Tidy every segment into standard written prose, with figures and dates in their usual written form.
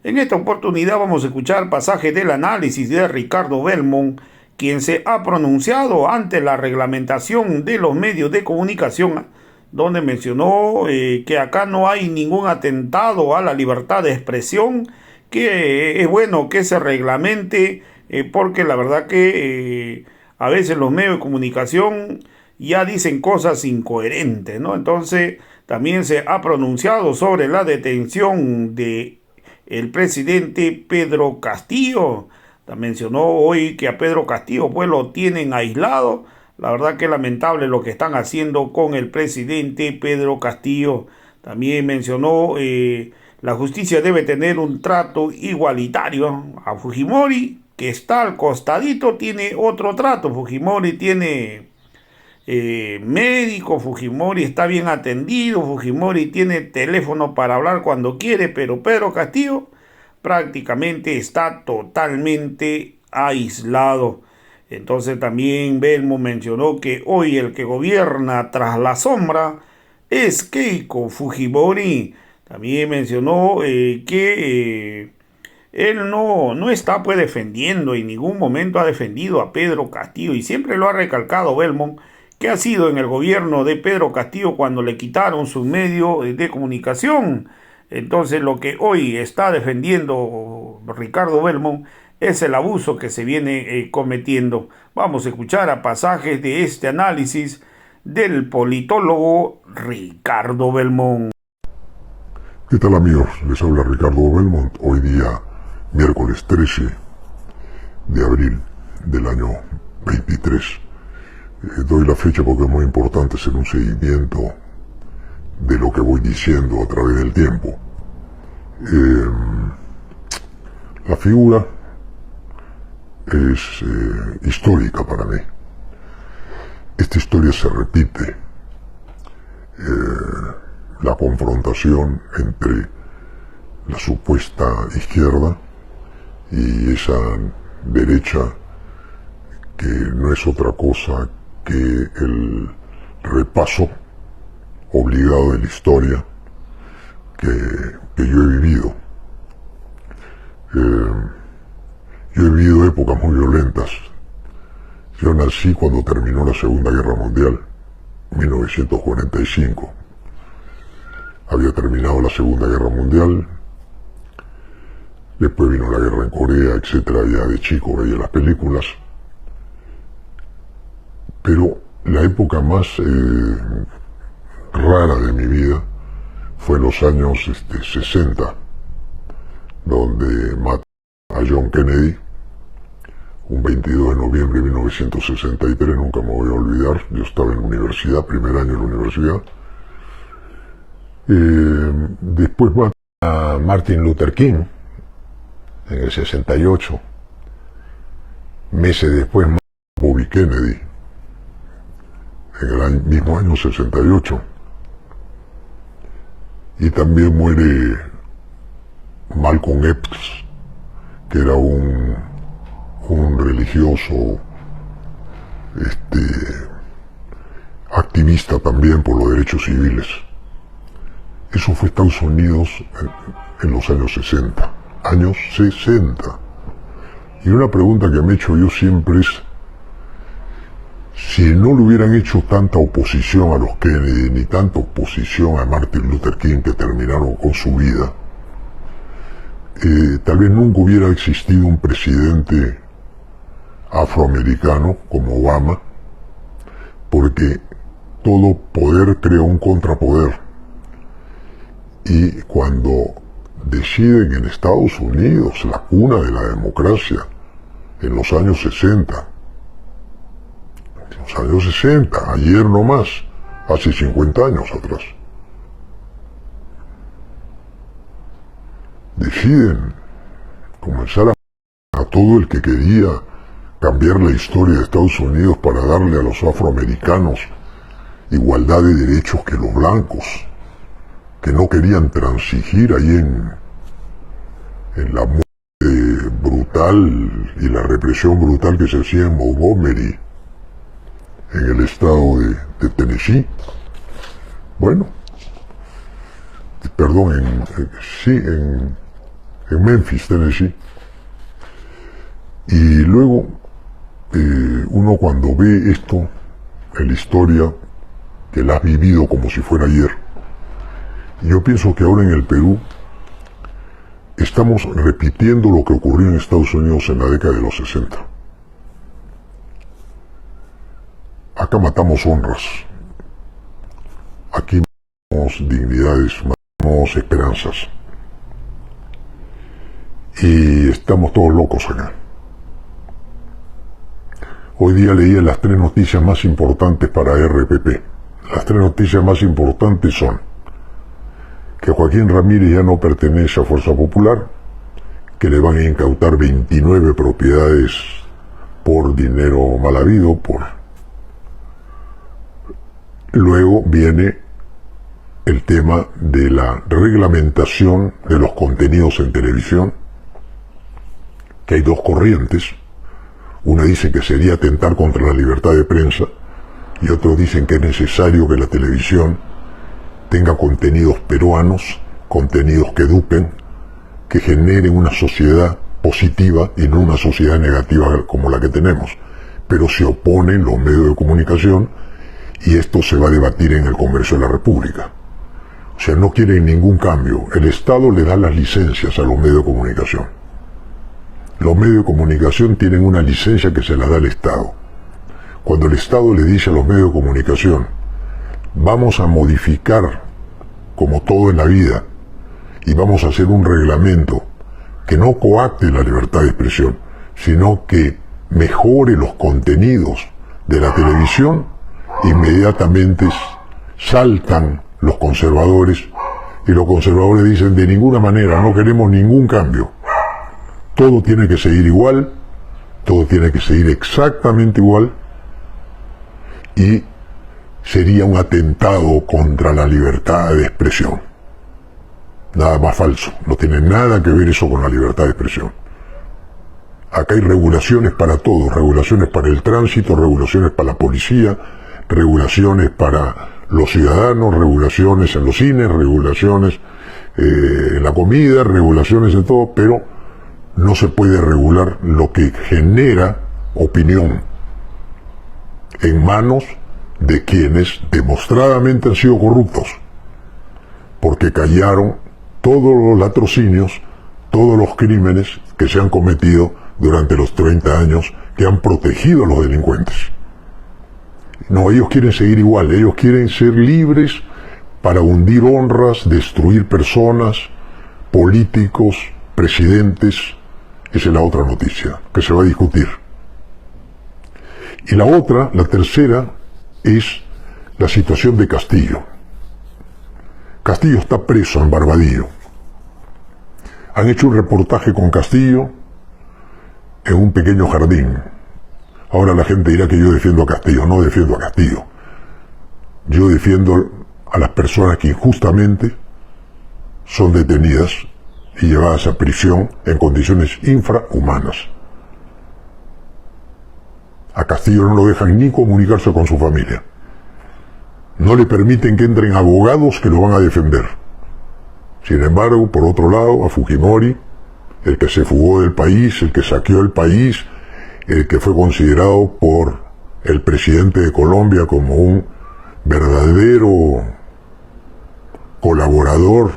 En esta oportunidad vamos a escuchar pasajes del análisis de Ricardo Belmont, quien se ha pronunciado ante la reglamentación de los medios de comunicación, donde mencionó que acá no hay ningún atentado a la libertad de expresión, que es bueno que se reglamente, porque la verdad que a veces los medios de comunicación ya dicen cosas incoherentes, ¿no? Entonces también se ha pronunciado sobre la detención de el presidente Pedro Castillo. Mencionó hoy que a Pedro Castillo pues lo tienen aislado. La verdad que es lamentable lo que están haciendo con el presidente Pedro Castillo. También mencionó la justicia debe tener un trato igualitario. A Fujimori, que está al costadito, tiene otro trato. Fujimori tiene médico, Fujimori está bien atendido, Fujimori tiene teléfono para hablar cuando quiere, pero Pedro Castillo prácticamente está totalmente aislado. Entonces también Belmo mencionó que hoy el que gobierna tras la sombra es Keiko Fujimori. También mencionó que él no está pues defendiendo, en ningún momento ha defendido a Pedro Castillo, y siempre lo ha recalcado Belmont, que ha sido en el gobierno de Pedro Castillo cuando le quitaron su medio de comunicación. Entonces lo que hoy está defendiendo Ricardo Belmont es el abuso que se viene cometiendo. Vamos a escuchar a pasajes de este análisis del politólogo Ricardo Belmont. ¿Qué tal, amigos? Les habla Ricardo Belmont. Hoy día, miércoles 13 de abril del año 23. Doy la fecha porque es muy importante hacer un seguimiento de lo que voy diciendo a través del tiempo. La figura es histórica para mí. Esta historia se repite. La confrontación entre la supuesta izquierda y esa derecha que no es otra cosa que el repaso obligado de la historia que yo he vivido. Yo he vivido épocas muy violentas. Yo nací cuando terminó la Segunda Guerra Mundial, 1945. Había terminado la Segunda Guerra Mundial, después vino la guerra en Corea, etcétera. Ya de chico veía las películas. Pero la época más rara de mi vida fue en los años 60, donde mataron a John Kennedy, un 22 de noviembre de 1963, nunca me voy a olvidar. Yo estaba en la universidad, primer año de la universidad. Después mataron a Martin Luther King en el 68. Meses después mataron a Bobby Kennedy en el mismo año 68. Y también muere Malcolm X, que era un religioso activista también por los derechos civiles. Eso fue Estados Unidos en los años 60. Años 60. Y una pregunta que me he hecho yo siempre es, si no le hubieran hecho tanta oposición a los Kennedy, ni tanta oposición a Martin Luther King, que terminaron con su vida, tal vez nunca hubiera existido un presidente afroamericano como Obama, porque todo poder crea un contrapoder. Y cuando deciden en Estados Unidos, la cuna de la democracia, en los años 60, ayer nomás, hace 50 años atrás, deciden comenzar a todo el que quería cambiar la historia de Estados Unidos para darle a los afroamericanos igualdad de derechos que los blancos, que no querían transigir ahí en la muerte brutal y la represión brutal que se hacía en Montgomery, en el estado de Tennessee. Bueno, perdón, en Memphis, Tennessee. Y luego, uno cuando ve esto en la historia, que la has vivido como si fuera ayer, yo pienso que ahora en el Perú estamos repitiendo lo que ocurrió en Estados Unidos en la década de los 60. Acá matamos honras, aquí matamos dignidades, matamos esperanzas, y estamos todos locos acá. Hoy día leía las 3 noticias más importantes para RPP. Las 3 noticias más importantes son que Joaquín Ramírez ya no pertenece a Fuerza Popular, que le van a incautar 29 propiedades por dinero mal habido. Luego viene el tema de la reglamentación de los contenidos en televisión, que hay 2 corrientes. Una dice que sería atentar contra la libertad de prensa, y otros dicen que es necesario que la televisión tenga contenidos peruanos, contenidos que eduquen, que generen una sociedad positiva y no una sociedad negativa como la que tenemos. Pero se oponen los medios de comunicación, y esto se va a debatir en el Congreso de la República. O sea, no quieren ningún cambio. El Estado le da las licencias a los medios de comunicación. Los medios de comunicación tienen una licencia que se la da el Estado. Cuando el Estado le dice a los medios de comunicación, vamos a modificar, como todo en la vida, y vamos a hacer un reglamento que no coacte la libertad de expresión, sino que mejore los contenidos de la televisión, inmediatamente saltan los conservadores, y los conservadores dicen, de ninguna manera, no queremos ningún cambio. Todo tiene que seguir igual, todo tiene que seguir exactamente igual, y sería un atentado contra la libertad de expresión. Nada más falso, no tiene nada que ver eso con la libertad de expresión. Acá hay regulaciones para todo, regulaciones para el tránsito, regulaciones para la policía, regulaciones para los ciudadanos, regulaciones en los cines, regulaciones en la comida, regulaciones en todo, pero no se puede regular lo que genera opinión en manos de quienes demostradamente han sido corruptos, porque callaron todos los latrocinios, todos los crímenes que se han cometido durante los 30 años que han protegido a los delincuentes. No, ellos quieren seguir igual, ellos quieren ser libres para hundir honras, destruir personas, políticos, presidentes. Esa es la otra noticia que se va a discutir. Y la otra, la tercera, es la situación de Castillo. Castillo está preso en Barbadillo. Han hecho un reportaje con Castillo en un pequeño jardín. Ahora la gente dirá que yo defiendo a Castillo. No defiendo a Castillo. Yo defiendo a las personas que injustamente son detenidas y llevadas a prisión en condiciones infrahumanas. A Castillo no lo dejan ni comunicarse con su familia. No le permiten que entren abogados que lo van a defender. Sin embargo, por otro lado, a Fujimori, el que se fugó del país, el que saqueó el país, el que fue considerado por el presidente de Colombia como un verdadero colaborador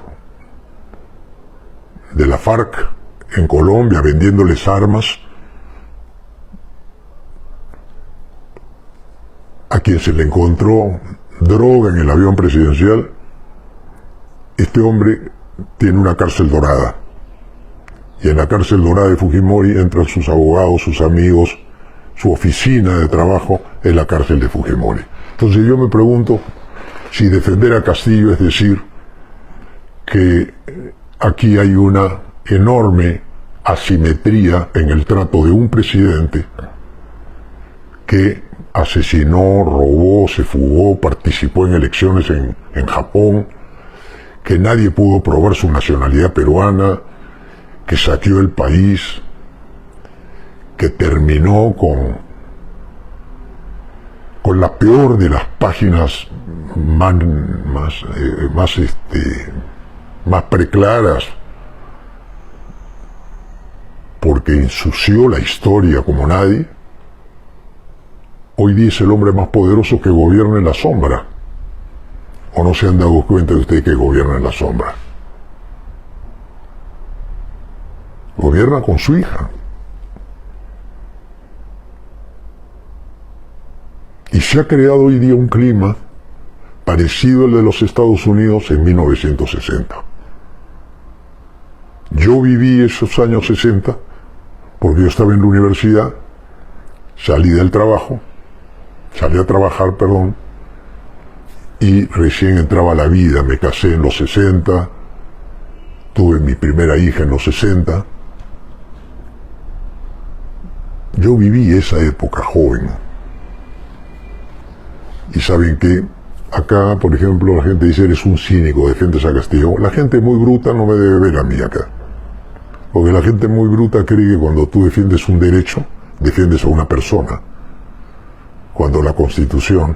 de la FARC en Colombia, vendiéndoles armas, a quien se le encontró droga en el avión presidencial. Este hombre tiene una cárcel dorada, y en la cárcel dorada de Fujimori entran sus abogados, sus amigos, su oficina de trabajo es la cárcel de Fujimori. Entonces yo me pregunto si defender a Castillo es decir que aquí hay una enorme asimetría en el trato de un presidente que asesinó, robó, se fugó, participó en elecciones en Japón, que nadie pudo probar su nacionalidad peruana, que saqueó el país, que terminó con la peor de las páginas más preclaras porque ensució la historia como nadie, hoy día es el hombre más poderoso que gobierna en la sombra. ¿O no se han dado cuenta de ustedes que gobierna en la sombra? Gobierna con su hija. Y se ha creado hoy día un clima parecido al de los Estados Unidos en 1960. Yo viví esos años 60 porque yo estaba en la universidad, salí a trabajar, y recién entraba a la vida. Me casé en los 60, tuve mi primera hija en los 60. Yo viví esa época joven. Y saben que acá, por ejemplo, la gente dice: eres un cínico, defiendes a Castillo. La gente muy bruta no me debe ver a mí acá. Porque la gente muy bruta cree que cuando tú defiendes un derecho, defiendes a una persona. Cuando la Constitución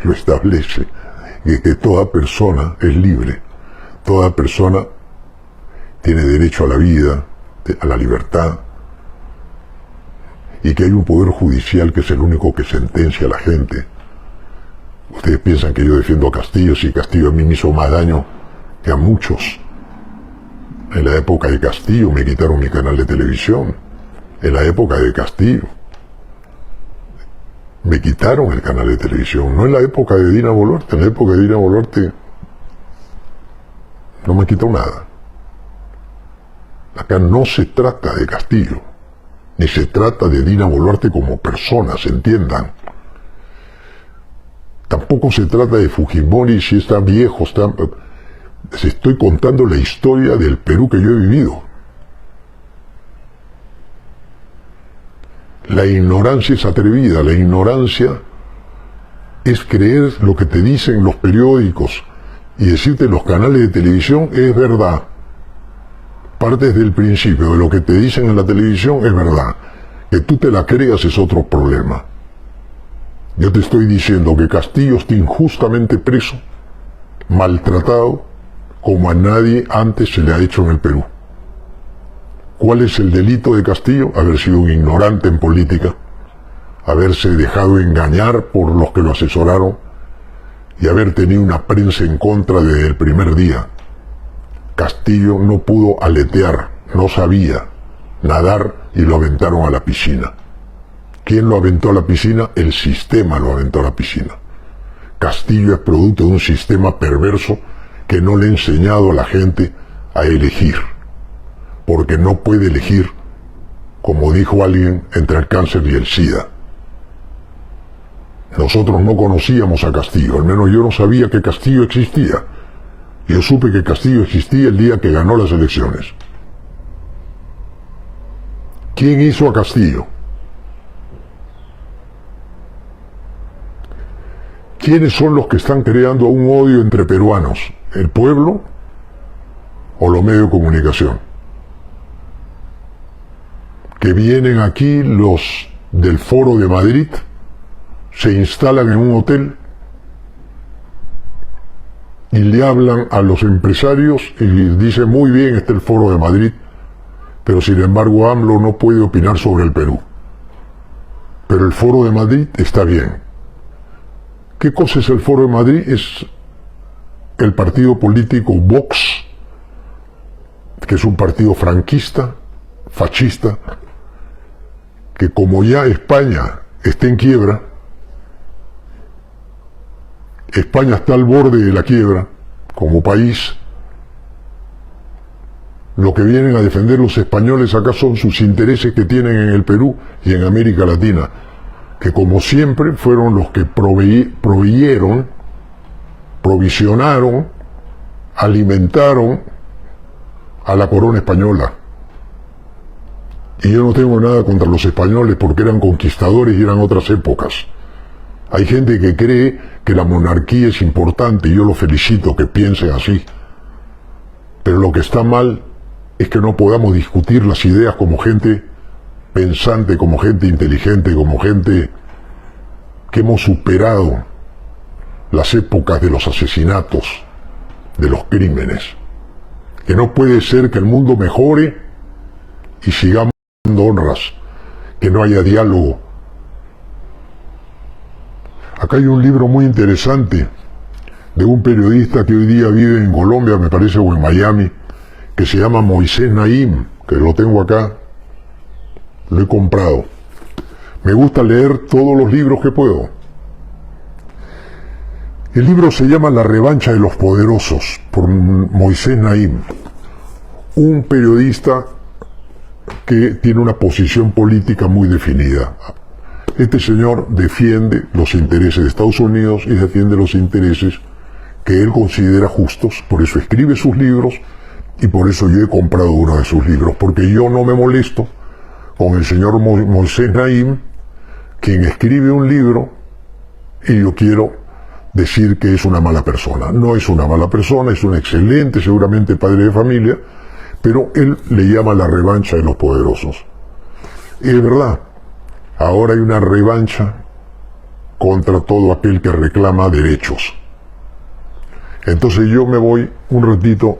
lo establece, que toda persona es libre, toda persona tiene derecho a la vida, a la libertad, y que hay un poder judicial que es el único que sentencia a la gente. Ustedes piensan que yo defiendo a Castillo, si Castillo a mí me hizo más daño que a muchos. En la época de Castillo me quitaron mi canal de televisión. En la época de Castillo me quitaron el canal de televisión. No en la época de Dina Boluarte. En la época de Dina Boluarte no me quitó nada. Acá no se trata de Castillo, ni se trata de Dina Boluarte como persona, se entiendan. Tampoco se trata de Fujimori, si está viejo, estoy contando la historia del Perú que yo he vivido. La ignorancia es atrevida, la ignorancia es creer lo que te dicen los periódicos y decirte los canales de televisión es verdad. Partes del principio de lo que te dicen en la televisión es verdad. Que tú te la creas es otro problema. Yo te estoy diciendo que Castillo está injustamente preso, maltratado, como a nadie antes se le ha hecho en el Perú. ¿Cuál es el delito de Castillo? Haber sido un ignorante en política, haberse dejado engañar por los que lo asesoraron y haber tenido una prensa en contra desde el primer día. Castillo no pudo aletear, no sabía nadar y lo aventaron a la piscina. ¿Quién lo aventó a la piscina? El sistema lo aventó a la piscina. Castillo es producto de un sistema perverso que no le ha enseñado a la gente a elegir, porque no puede elegir, como dijo alguien, entre el cáncer y el SIDA. Nosotros no conocíamos a Castillo, al menos yo no sabía que Castillo existía. Yo supe que Castillo existía el día que ganó las elecciones. ¿Quién hizo a Castillo? ¿Quiénes son los que están creando un odio entre peruanos? ¿El pueblo o los medios de comunicación? Que vienen aquí los del Foro de Madrid, se instalan en un hotel y le hablan a los empresarios y les dicen: muy bien, está el Foro de Madrid, pero sin embargo AMLO no puede opinar sobre el Perú. Pero el Foro de Madrid está bien. ¿Qué cosa es el Foro de Madrid? Es el partido político Vox, que es un partido franquista, fascista, que como ya España está en quiebra, España está al borde de la quiebra como país, lo que vienen a defender los españoles acá son sus intereses que tienen en el Perú y en América Latina, que como siempre fueron los que provisionaron, alimentaron a la corona española. Y yo no tengo nada contra los españoles porque eran conquistadores y eran otras épocas. Hay gente que cree que la monarquía es importante y yo los felicito que piensen así. Pero lo que está mal es que no podamos discutir las ideas como gente pensante, como gente inteligente, como gente que hemos superado las épocas de los asesinatos, de los crímenes. Que no puede ser que el mundo mejore y sigamos honras, que no haya diálogo. Acá hay un libro muy interesante de un periodista que hoy día vive en Colombia, me parece, o en Miami, que se llama Moisés Naim, que lo tengo acá, lo he comprado. Me gusta leer todos los libros que puedo. El libro se llama La revancha de los poderosos, por Moisés Naim, un periodista que tiene una posición política muy definida. Este señor defiende los intereses de Estados Unidos y defiende los intereses que él considera justos, por eso escribe sus libros y por eso yo he comprado uno de sus libros, porque yo no me molesto con el señor Moisés Naim, quien escribe un libro y yo quiero decir que es una mala persona. No es una mala persona, es un excelente, seguramente padre de familia, pero él le llama la revancha de los poderosos. Y es verdad, ahora hay una revancha contra todo aquel que reclama derechos. Entonces yo me voy un ratito